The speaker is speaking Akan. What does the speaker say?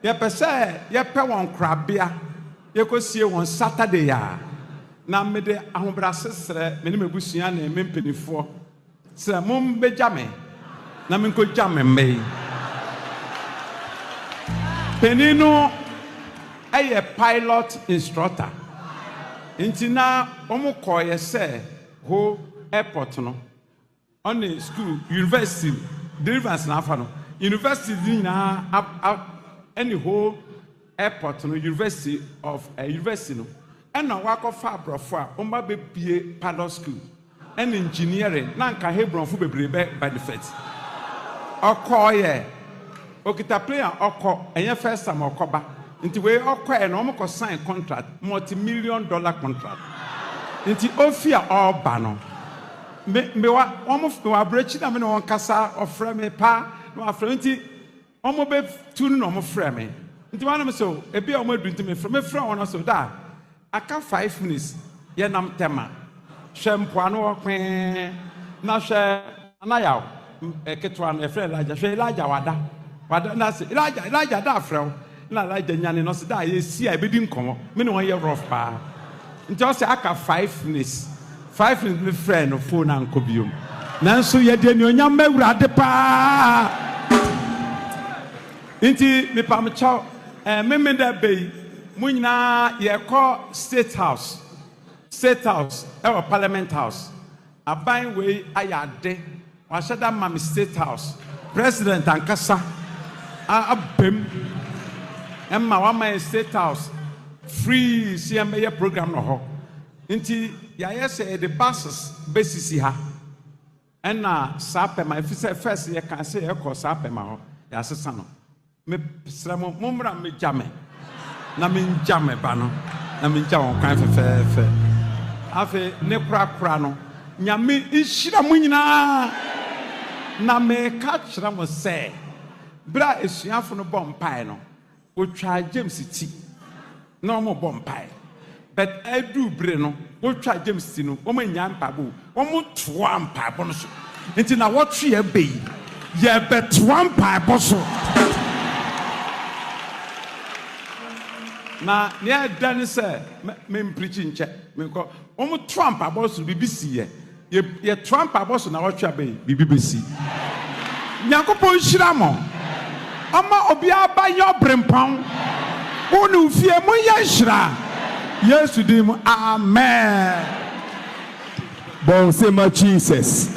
ye pese ye pe won krabia ye kosie won Saturday ya na me de ahobrase sere me ne mebusua na me mpenifo sere mom beja me na me nkoja me mmei penino a pilot instructor intina omo koye se ho airport no on the school university deliverance na afa no university na any whole airport no university of university no and na wako fa brofo a omba be pie pilot school and engineering na nka Hebron fu bebrebe benefit okoye okita player oko enye first time okoba nti we okoye na omko sign contract multi-million-dollar contract nti ofia oba no me wa brechi na me no kasa ofre me pa no afre nti omo be tunu no mo frɛ me nti wana me so ebi omo adu nti me frɛ wona so da aka 5 minutes ye nam tema hwempo ano okwe na hwɛ anayaw eketwa no efrɛ Elijah wada na se Elijah da frɛ na Elijah nyane no se da ye si a ebedi nkomo me no ye rough pa nti o se aka 5 minutes 5 minutes me frɛ no phone anko biom nanso ye de nyonyam mawurade pa inti me pam chaw me da bei munyina ye call state house our parliament house aban we ayade wa shada mam state house president ankasa abem emma wa my state house free CMA program no ho inti ya yese the buses basisi ha ena sapema first ye kan say ye call sapema ho ya sesa no me sramo momra me jame na me jame ba no na me nja won kwan fefefe afi ne kura no nyame ihira mu nyina na me ka kira mo se bra esuafo no bompai no otwa James ti na mo bompai but edu bre no otwa James ti no o manya mpabo o mo toa mpabo no so nti na wotwe ye be ye betoa mpabo so na ne dan se me preaching che me ko omo Trump aboso BBC ye Trump aboso na wotwa be BBC Nyankopon hira mo ama obi aba yo brempon wonu fie mo ye hira Yesu dim amen Bon, c'est ma Jesus.